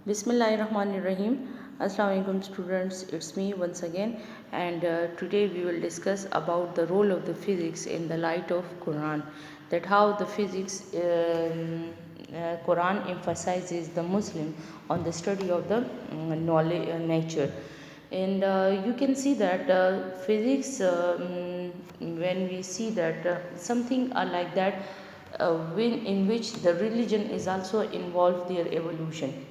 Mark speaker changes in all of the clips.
Speaker 1: Bismillahirrahmanirrahim. Assalamu alaikum students, it's me once again, and today we will discuss about the role of the physics in the light of Quran. That how the physics Quran emphasizes the Muslim on the study of the knowledge nature. And you can see that physics when we see that something are like that in which the religion is also involved their evolution.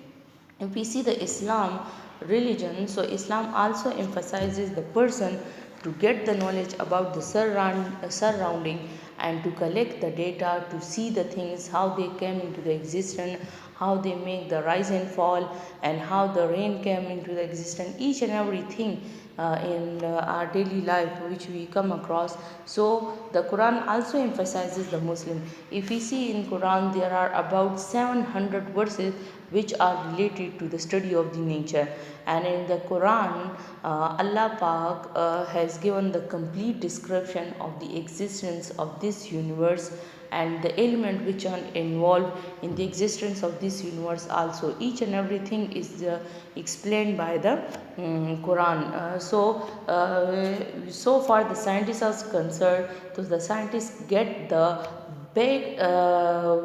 Speaker 1: If we see the Islam religion, so Islam also emphasizes the person to get the knowledge about the surrounding and to collect the data to see the things how they came into the existence, how they make the rise and fall, and how the rain came into the existence, each and everything in our daily life which we come across. So the Quran also emphasizes the Muslim. If we see in Quran, there are about 700 verses which are related to the study of the nature, and in the Quran Allah Pak has given the complete description of the existence of this universe and the element which are involved in the existence of this universe also. Each and everything is explained by the Quran. So far the scientists are concerned, so the scientists get the big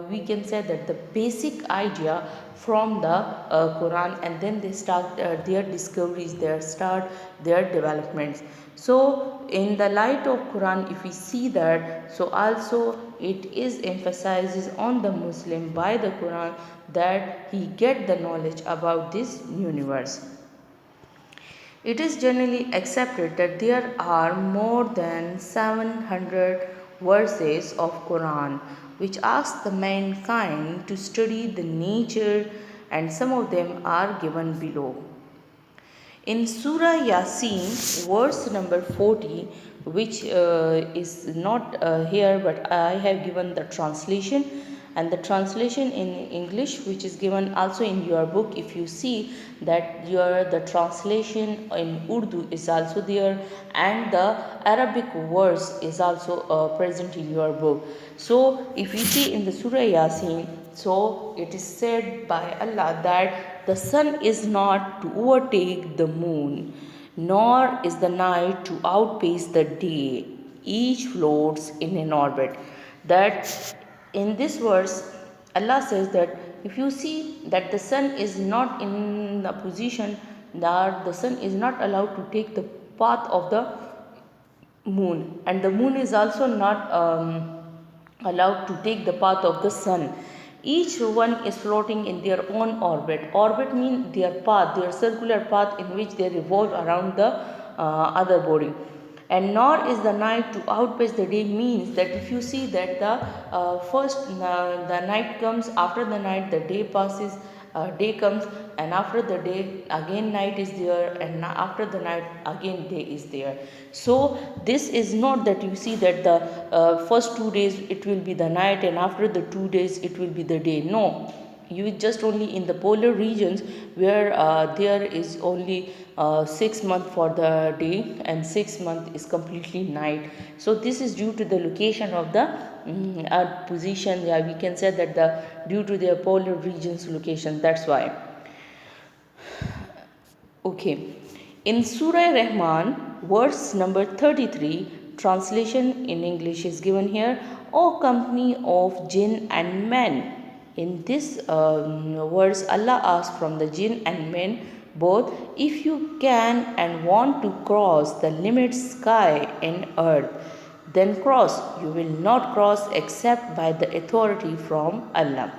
Speaker 1: we can say that the basic idea from the Quran, and then they start their discoveries, they start their developments. So in the light of Quran, if we see that, so also it is emphasizes on the Muslim by the Quran that he get the knowledge about this universe. It is generally accepted that there are more than 700 verses of Quran which ask the mankind to study the nature, and some of them are given below. In Surah Yasin, verse number 40, which is not here but I have given the translation, and the translation in English which is given also in your book. If you see that the translation in Urdu is also there, and the Arabic verse is also present in your book. So if we see in the Surah Yasin, so it is said by Allah that the sun is not to overtake the moon, nor is the night to outpace the day. Each floats in an orbit. That in this verse, Allah says that if you see that the sun is not in the position, that the sun is not allowed to take the path of the moon, and the moon is also not allowed to take the path of the sun. Each one is floating in their own orbit. Orbit means their path, their circular path in which they revolve around the other body. And nor is the night to outpace the day means that if you see that the the night comes, after the night the day passes, day comes, and after the day again night is there, and after the night again day is there. So this is not that you see that the first 2 days it will be the night, and after the 2 days it will be the day. No, you just only in the polar regions where there is only 6 months for the day and 6 months is completely night. So this is due to the location of the earth position. Yeah, we can say that the due to their polar regions location, that's why. Okay, in Surah Rahman, verse number 33, translation in English is given here: O company of jinn and men. In this verse, Allah asks from the jinn and men both, if you can and want to cross the limits sky and earth, then cross. You will not cross except by the authority from Allah.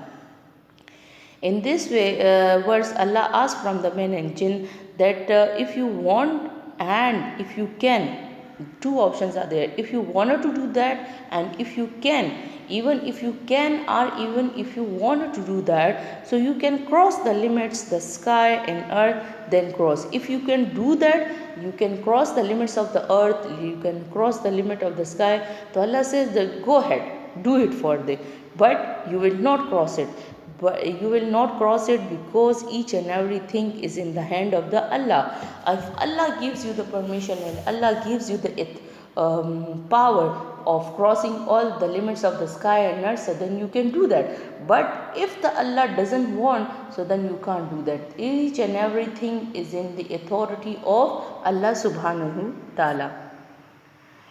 Speaker 1: In this way, verse, Allah asks from the men and jinn that if you want and if you can, two options are there. If you wanted to do that, and if you can, even if you can or even if you wanted to do that, so you can cross the limits, the sky and earth, then cross. If you can do that, you can cross the limits of the earth, you can cross the limit of the sky. So Allah says that go ahead, do it for them, but you will not cross it. But you will not cross it because each and everything is in the hand of the Allah. If Allah gives you the permission and Allah gives you the power of crossing all the limits of the sky and earth, so then you can do that. But if the Allah doesn't want, so then you can't do that. Each and everything is in the authority of Allah subhanahu ta'ala.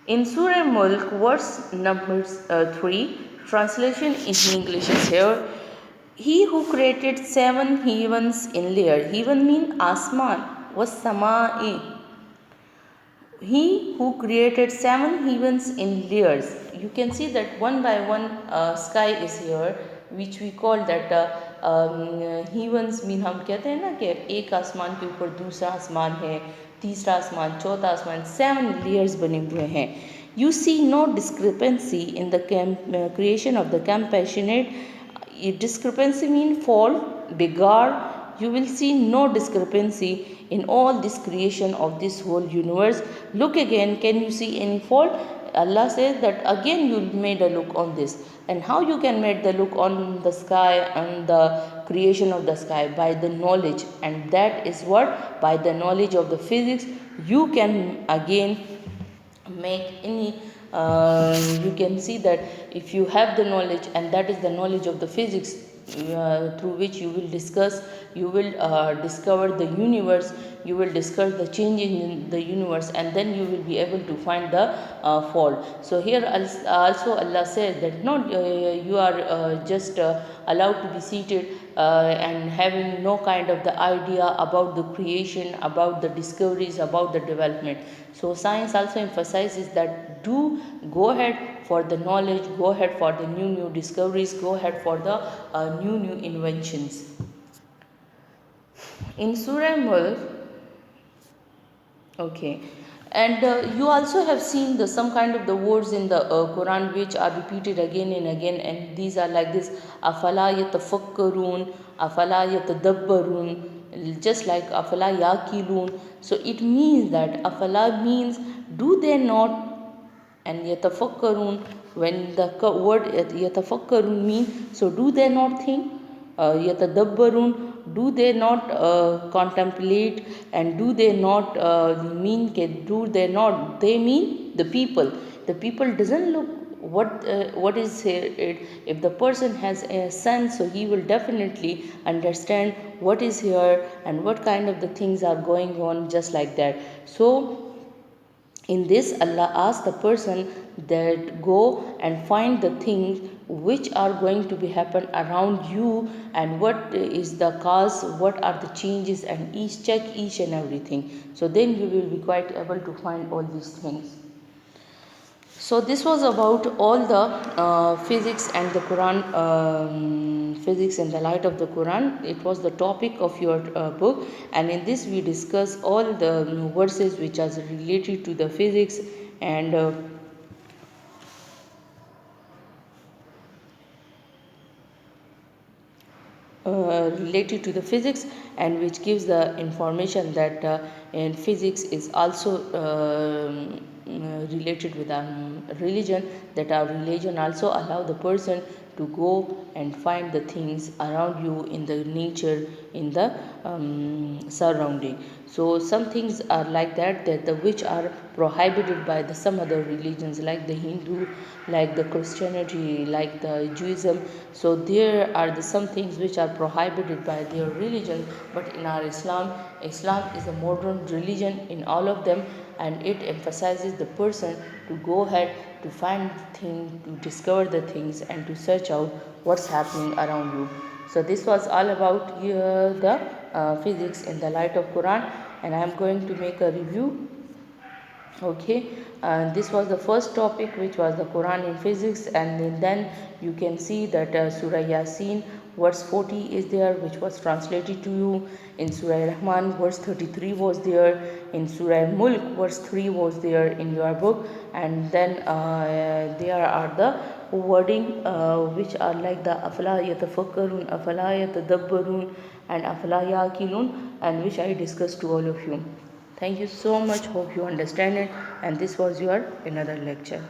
Speaker 1: In Surah Mulk, verse number 3, translation in English is here. He who created 7 heavens in layer. Heaven mean asman was sama'i. He who created 7 heavens in layers. You can see that one by one sky is here, which we call that heavens mean हम कहते हैं ना कि एक आसमान के ऊपर दूसरा आसमान है, तीसरा आसमान, चौथा आसमान, 7 layers बने हुए हैं. You see no discrepancy in the creation of the compassionate. Discrepancy mean fault, bigar. You will see no discrepancy in all this creation of this whole universe. Look again, can you see any fault? Allah says that again you made a look on this. And how you can make the look on the sky and the creation of the sky? By the knowledge. And that is what? By the knowledge of the physics, you can again make any you can see that if you have the knowledge, and that is the knowledge of the physics through which you will discuss, you will discover the universe, you will discuss the changes in the universe, and then you will be able to find the fault. So here also Allah says that not you are just allowed to be seated and having no kind of the idea about the creation, about the discoveries, about the development. So science also emphasizes that do go ahead for the knowledge, go ahead for the new discoveries, go ahead for the new inventions. In Surah Mulk, okay, and you also have seen some kind of the words in the Quran which are repeated again and again, and these are like this: afala yatafakkarun, afala yatadabbarun, just like afala yaqilun. So it means that afala means do they not, and yatafakkarun, when the word yatafakkarun means, so do they not think? Yatadabbarun, do they not contemplate, and do they not mean do they not, they mean the people doesn't look what is here. If the person has a sense, so he will definitely understand what is here and what kind of the things are going on, just like that. So in this, Allah asks the person that go and find the things which are going to be happen around you, and what is the cause, what are the changes, and check each and everything. So then you will be quite able to find all these things. So this was about all the physics and the Quran, physics in the light of the Quran. It was the topic of your book, and in this we discuss all the verses which are related to the physics and related to the physics, and which gives the information that in physics is also related with our religion, that our religion also allow the person to go and find the things around you in the nature, in the surrounding. So some things are like that the which are prohibited by the some other religions, like the Hindu, like the Christianity, like the Judaism. So there are some things which are prohibited by their religion, but in our Islam is a modern religion in all of them, and it emphasizes the person to go ahead to find things, to discover the things, and to search out what's happening around you. So this was all about the physics in the light of Quran, and I am going to make a review. Okay, this was the first topic, which was the Quran in physics, and then you can see that Surah Yasin verse 40 is there, which was translated to you. In Surah Rahman verse 33 was there. In Surah Mulk verse 3 was there in your book, and then there are the wording which are like the afala yatafakkarun, afala yatadabbarun, and afala yaqilun, and which I discussed to all of you. Thank you so much. Hope you understand it. And this was your another lecture.